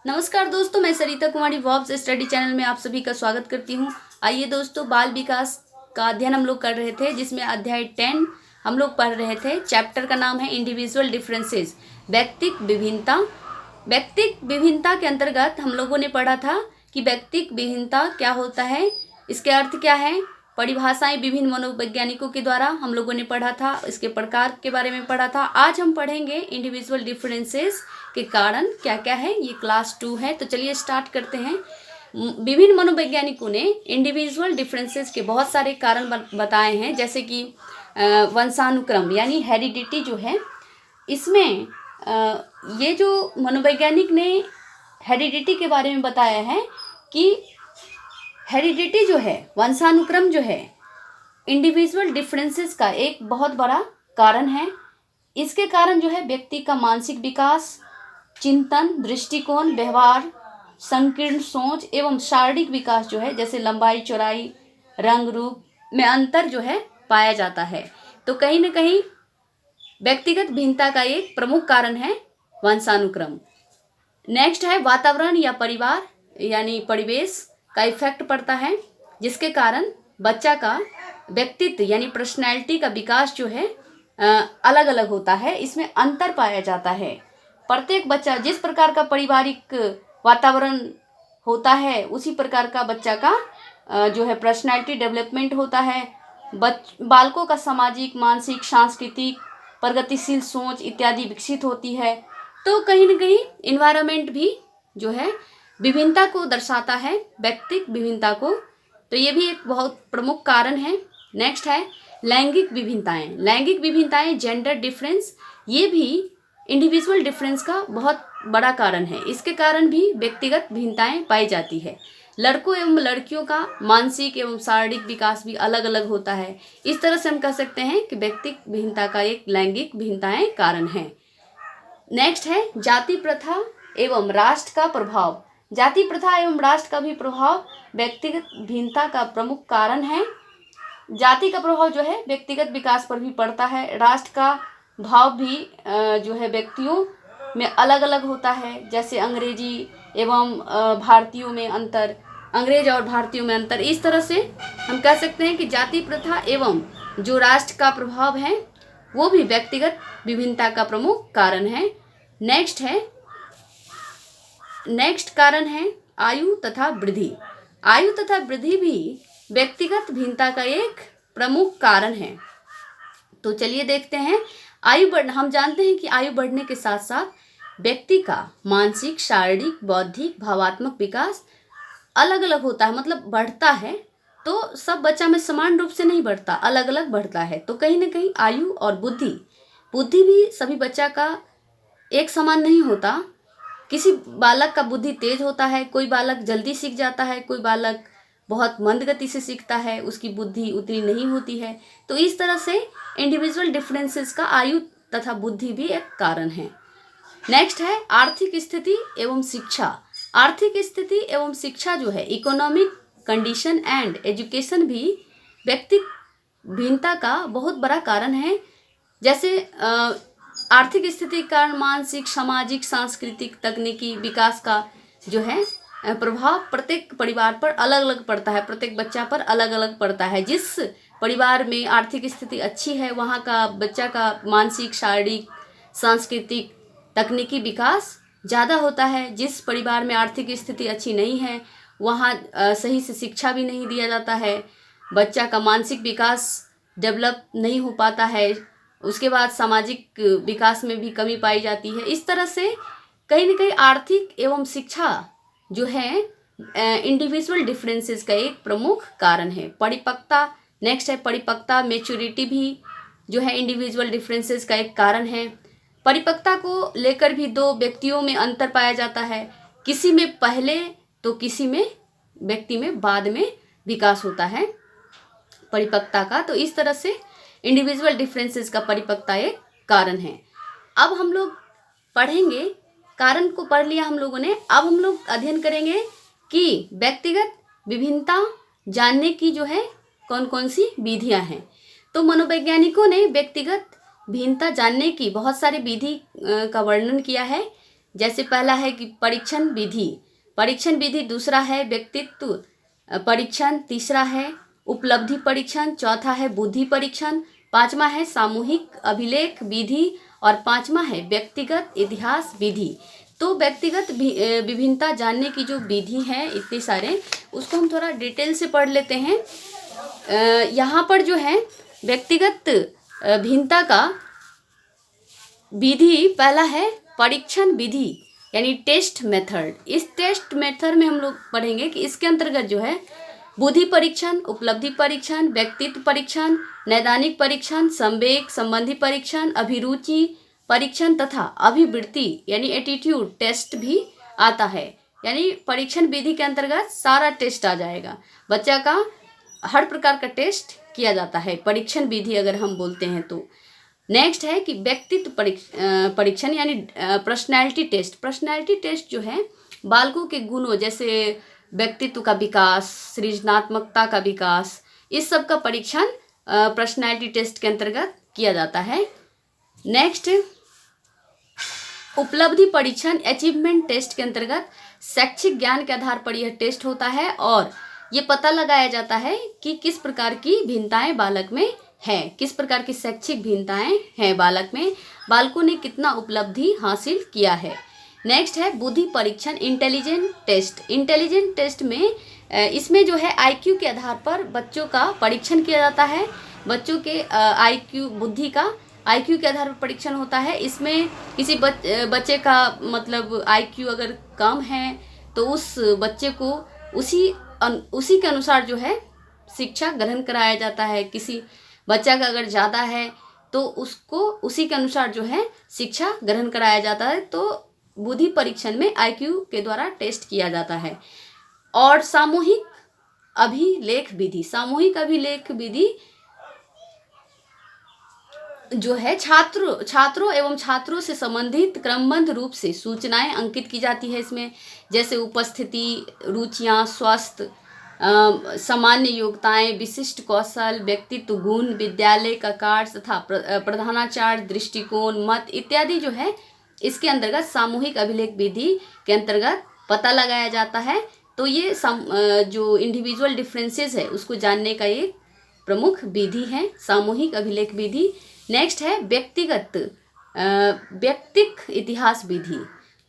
नमस्कार दोस्तों, मैं सरिता कुमारी वॉब्स स्टडी चैनल में आप सभी का स्वागत करती हूँ। आइए दोस्तों, बाल विकास का अध्ययन हम लोग कर रहे थे, जिसमें अध्याय 10 हम लोग पढ़ रहे थे। चैप्टर का नाम है इंडिविजुअल डिफरेंसेस, व्यक्तिक विभिन्नता। व्यक्तिक विभिन्नता के अंतर्गत हम लोगों ने पढ़ा था कि व्यक्तिक विभिन्नता क्या होता है, इसके अर्थ क्या है, परिभाषाएं विभिन्न मनोवैज्ञानिकों के द्वारा हम लोगों ने पढ़ा था, इसके प्रकार के बारे में पढ़ा था। आज हम पढ़ेंगे इंडिविजुअल डिफरेंसेस के कारण क्या क्या है। ये क्लास 2 है, तो चलिए स्टार्ट करते हैं। विभिन्न मनोवैज्ञानिकों ने इंडिविजुअल डिफरेंसेस के बहुत सारे कारण बताए हैं, जैसे कि वंशानुक्रम यानी हेरिडिटी जो है, इसमें ये जो मनोवैज्ञानिक ने हेरिडिटी के बारे में बताया है कि हेरिडिटी जो है, वंशानुक्रम जो है, इंडिविजुअल डिफरेंसेस का एक बहुत बड़ा कारण है। इसके कारण जो है व्यक्ति का मानसिक विकास, चिंतन, दृष्टिकोण, व्यवहार, संकीर्ण सोच एवं शारीरिक विकास जो है, जैसे लंबाई, चौड़ाई, रंग, रूप में अंतर जो है पाया जाता है। तो कहीं ना कहीं व्यक्तिगत भिन्नता का एक प्रमुख कारण है वंशानुक्रम। नेक्स्ट है वातावरण या परिवार यानी परिवेश का इफेक्ट पड़ता है, जिसके कारण बच्चा का व्यक्तित्व यानी पर्सनैलिटी का विकास जो है अलग अलग होता है, इसमें अंतर पाया जाता है। प्रत्येक बच्चा जिस प्रकार का पारिवारिक वातावरण होता है, उसी प्रकार का बच्चा का जो है पर्सनैलिटी डेवलपमेंट होता है। बालकों का सामाजिक, मानसिक, सांस्कृतिक, प्रगतिशील सोच इत्यादि विकसित होती है। तो कहीं ना कहीं इन्वायरमेंट भी जो है विभिन्नता को दर्शाता है, व्यक्तिक विभिन्नता को। तो ये भी एक बहुत प्रमुख कारण है। नेक्स्ट है लैंगिक विभिन्नताएं। लैंगिक विभिन्नताएं, जेंडर डिफरेंस, ये भी इंडिविजुअल डिफरेंस का बहुत बड़ा कारण है। इसके कारण भी व्यक्तिगत भिन्नताएं पाई जाती है। लड़कों एवं लड़कियों का मानसिक एवं शारीरिक विकास भी अलग अलग होता है। इस तरह से हम कह सकते हैं कि व्यक्तिक भिन्नता का एक लैंगिक भिन्नताएं कारण है। नेक्स्ट है जाति प्रथा एवं राष्ट्र का प्रभाव। जाति प्रथा एवं राष्ट्र का भी प्रभाव व्यक्तिगत भिन्नता का प्रमुख कारण है। जाति का प्रभाव जो है व्यक्तिगत विकास पर भी पड़ता है। राष्ट्र का भाव भी जो है व्यक्तियों में अलग अलग होता है, जैसे अंग्रेजी एवं भारतीयों में अंतर, अंग्रेज और भारतीयों में अंतर। इस तरह से हम कह सकते हैं कि जाति प्रथा एवं जो राष्ट्र का प्रभाव है वो भी व्यक्तिगत विभिन्नता का प्रमुख कारण है। नेक्स्ट कारण है आयु तथा वृद्धि। आयु तथा वृद्धि भी व्यक्तिगत भिन्नता का एक प्रमुख कारण है। तो चलिए देखते हैं। हम जानते हैं कि आयु बढ़ने के साथ साथ व्यक्ति का मानसिक, शारीरिक, बौद्धिक, भावात्मक विकास अलग अलग होता है, मतलब बढ़ता है। तो सब बच्चा में समान रूप से नहीं बढ़ता, अलग अलग बढ़ता है। तो कहीं ना कहीं आयु और बुद्धि भी सभी बच्चा का एक समान नहीं होता। किसी बालक का बुद्धि तेज होता है, कोई बालक जल्दी सीख जाता है, कोई बालक बहुत मंद गति से सीखता है, उसकी बुद्धि उतनी नहीं होती है। तो इस तरह से इंडिविजुअल डिफरेंसेस का आयु तथा बुद्धि भी एक कारण है। नेक्स्ट है आर्थिक स्थिति एवं शिक्षा। आर्थिक स्थिति एवं शिक्षा जो है, इकोनॉमिक कंडीशन एंड एजुकेशन भी व्यक्तिक भिन्नता का बहुत बड़ा कारण है। जैसे आर्थिक स्थिति के कारण मानसिक, सामाजिक, सांस्कृतिक, तकनीकी विकास का जो है प्रभाव प्रत्येक परिवार पर अलग अलग पड़ता है, प्रत्येक बच्चा पर अलग अलग पड़ता है। जिस परिवार में आर्थिक स्थिति अच्छी है, वहाँ का बच्चा का मानसिक, शारीरिक, सांस्कृतिक, तकनीकी विकास ज़्यादा होता है। जिस परिवार में आर्थिक स्थिति अच्छी नहीं है, वहाँ सही से शिक्षा भी नहीं दिया जाता है, बच्चा का मानसिक विकास डेवलप नहीं हो पाता है, उसके बाद सामाजिक विकास में भी कमी पाई जाती है। इस तरह से कहीं ना कहीं आर्थिक एवं शिक्षा जो है इंडिविजुअल डिफरेंसेस का एक प्रमुख कारण है। परिपक्वता, नेक्स्ट है परिपक्वता, मैच्योरिटी भी जो है इंडिविजुअल डिफरेंसेस का एक कारण है। परिपक्वता को लेकर भी दो व्यक्तियों में अंतर पाया जाता है, किसी में पहले तो किसी में व्यक्ति में बाद में विकास होता है परिपक्वता का। तो इस तरह से इंडिविजुअल डिफरेंसेस का परिपक्वता एक कारण है। अब हम लोग पढ़ेंगे, कारण को पढ़ लिया हम लोगों ने, अब हम लोग अध्ययन करेंगे कि व्यक्तिगत विभिन्नता जानने की जो है कौन कौन सी विधियां हैं। तो मनोवैज्ञानिकों ने व्यक्तिगत भिन्नता जानने की बहुत सारी विधि का वर्णन किया है। जैसे पहला है कि परीक्षण विधि, दूसरा है व्यक्तित्व परीक्षण, तीसरा है उपलब्धि परीक्षण, चौथा है बुद्धि परीक्षण, पांचवा है सामूहिक अभिलेख विधि और पांचवा है व्यक्तिगत इतिहास विधि। तो व्यक्तिगत विभिन्नता जानने की जो विधि है, इतने सारे, उसको हम थोड़ा डिटेल से पढ़ लेते हैं। यहाँ पर जो है व्यक्तिगत भिन्नता का विधि पहला है परीक्षण विधि यानी टेस्ट मेथड। इस टेस्ट मेथड में हम लोग पढ़ेंगे कि इसके अंतर्गत जो है बुद्धि परीक्षण, उपलब्धि परीक्षण, व्यक्तित्व परीक्षण, नैदानिक परीक्षण, संवेग संबंधी परीक्षण, अभिरुचि परीक्षण तथा अभिवृत्ति यानी एटीट्यूड टेस्ट भी आता है। यानी परीक्षण विधि के अंतर्गत सारा टेस्ट आ जाएगा, बच्चा का हर प्रकार का टेस्ट किया जाता है परीक्षण विधि अगर हम बोलते हैं तो। नेक्स्ट है कि व्यक्तित्व परीक्षण यानी पर्सनैलिटी टेस्ट। पर्सनैलिटी टेस्ट जो है बालकों के गुणों जैसे व्यक्तित्व का विकास, सृजनात्मकता का विकास, इस सब का परीक्षण पर्सनैलिटी टेस्ट के अंतर्गत किया जाता है। नेक्स्ट उपलब्धि परीक्षण अचीवमेंट टेस्ट के अंतर्गत शैक्षिक ज्ञान के आधार पर यह टेस्ट होता है और ये पता लगाया जाता है कि किस प्रकार की भिन्नताएं बालक में है, किस प्रकार की शैक्षिक भिन्नताएं हैं बालक में, बालकों ने कितना उपलब्धि हासिल किया है। नेक्स्ट है बुद्धि परीक्षण इंटेलिजेंट टेस्ट। इंटेलिजेंट टेस्ट में इसमें जो है आईक्यू के आधार पर बच्चों का परीक्षण किया जाता है। बच्चों के आईक्यू बुद्धि का आईक्यू के आधार पर परीक्षण होता है। इसमें किसी बच्चे का मतलब आईक्यू अगर कम है तो उस बच्चे को उसी के अनुसार जो है शिक्षा ग्रहण कराया जाता है। किसी बच्चा का अगर ज़्यादा है तो उसको उसी के अनुसार जो है शिक्षा ग्रहण कराया जाता है। तो बुद्धि परीक्षण में आईक्यू के द्वारा टेस्ट किया जाता है। और सामूहिक अभिलेख विधि जो है छात्रों एवं छात्रों से संबंधित क्रमबद्ध रूप से सूचनाएं अंकित की जाती है इसमें, जैसे उपस्थिति, रुचियां, स्वास्थ्य, सामान्य योग्यताएं, विशिष्ट कौशल, व्यक्तित्व गुण, विद्यालय का कार्य तथा प्रधानाचार्य, दृष्टिकोण, मत इत्यादि जो है इसके अंतर्गत सामूहिक अभिलेख विधि के अंतर्गत पता लगाया जाता है। तो ये जो इंडिविजुअल डिफरेंसेस है उसको जानने का एक प्रमुख विधि है सामूहिक अभिलेख विधि। नेक्स्ट है व्यक्तिक इतिहास विधि,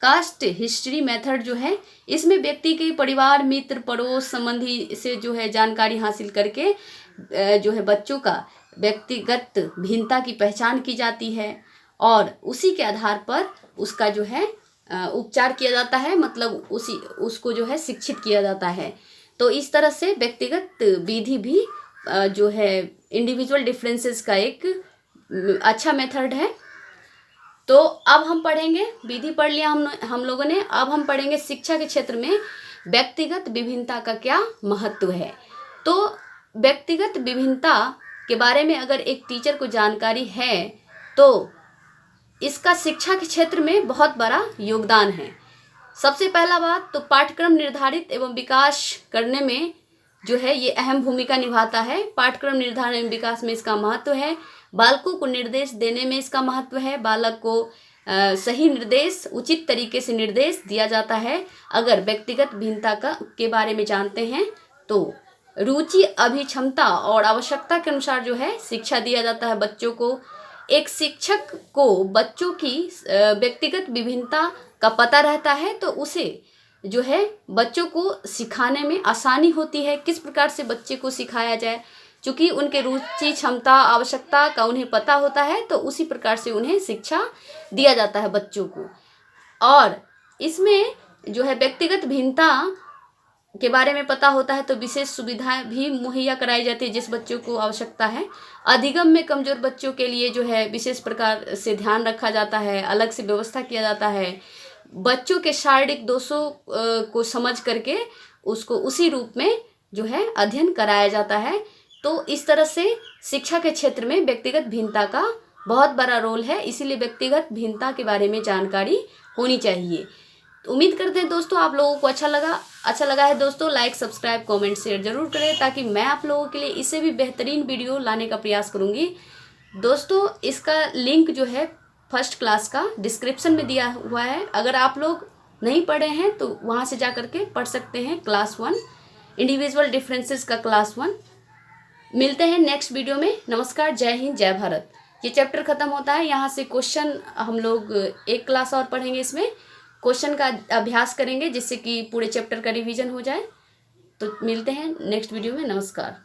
कास्ट हिस्ट्री मेथड जो है, इसमें व्यक्ति के परिवार, मित्र, पड़ोस, संबंधी से जो है जानकारी हासिल करके जो है बच्चों का व्यक्तिगत भिन्नता की पहचान की जाती है और उसी के आधार पर उसका जो है उपचार किया जाता है, मतलब उसको जो है शिक्षित किया जाता है। तो इस तरह से व्यक्तिगत विधि भी जो है इंडिविजुअल डिफरेंसेस का एक अच्छा मेथड है। तो अब हम पढ़ेंगे, विधि पढ़ लिया हम लोगों ने, अब हम पढ़ेंगे शिक्षा के क्षेत्र में व्यक्तिगत विभिन्नता का क्या महत्व है। तो व्यक्तिगत विभिन्नता के बारे में अगर एक टीचर को जानकारी है तो इसका शिक्षा के क्षेत्र में बहुत बड़ा योगदान है। सबसे पहला बात तो पाठ्यक्रम निर्धारित एवं विकास करने में जो है ये अहम भूमिका निभाता है। पाठ्यक्रम निर्धारण एवं विकास में इसका महत्व है। बालकों को निर्देश देने में इसका महत्व है। बालक को सही निर्देश, उचित तरीके से निर्देश दिया जाता है। अगर व्यक्तिगत भिन्नता के बारे में जानते हैं तो रुचि, अभिक्षमता और आवश्यकता के अनुसार जो है शिक्षा दिया जाता है बच्चों को। एक शिक्षक को बच्चों की व्यक्तिगत विभिन्नता का पता रहता है तो उसे जो है बच्चों को सिखाने में आसानी होती है, किस प्रकार से बच्चे को सिखाया जाए। चूँकि उनके रुचि, क्षमता, आवश्यकता का उन्हें पता होता है तो उसी प्रकार से उन्हें शिक्षा दिया जाता है बच्चों को। और इसमें जो है व्यक्तिगत भिन्नता के बारे में पता होता है तो विशेष सुविधाएं भी मुहैया कराई जाती है जिस बच्चों को आवश्यकता है। अधिगम में कमजोर बच्चों के लिए जो है विशेष प्रकार से ध्यान रखा जाता है, अलग से व्यवस्था किया जाता है। बच्चों के शारीरिक दोषों को समझ करके उसको उसी रूप में जो है अध्ययन कराया जाता है। तो इस तरह से शिक्षा के क्षेत्र में व्यक्तिगत भिन्नता का बहुत बड़ा रोल है, इसीलिए व्यक्तिगत भिन्नता के बारे में जानकारी होनी चाहिए। उम्मीद करते हैं दोस्तों आप लोगों को अच्छा लगा है। दोस्तों लाइक, सब्सक्राइब, कमेंट, शेयर जरूर करें ताकि मैं आप लोगों के लिए इससे भी बेहतरीन वीडियो लाने का प्रयास करूंगी। दोस्तों इसका लिंक जो है फर्स्ट क्लास का डिस्क्रिप्शन में दिया हुआ है। अगर आप लोग नहीं पढ़े हैं तो वहाँ से जा करके पढ़ सकते हैं। क्लास 1 इंडिविजुअल डिफरेंसेस का क्लास 1। मिलते हैं नेक्स्ट वीडियो में। नमस्कार, जय हिंद, जय भारत। ये चैप्टर ख़त्म होता है। यहाँ से क्वेश्चन हम लोग एक क्लास और पढ़ेंगे, इसमें क्वेश्चन का अभ्यास करेंगे जिससे कि पूरे चैप्टर का रिवीजन हो जाए। तो मिलते हैं नेक्स्ट वीडियो में। नमस्कार।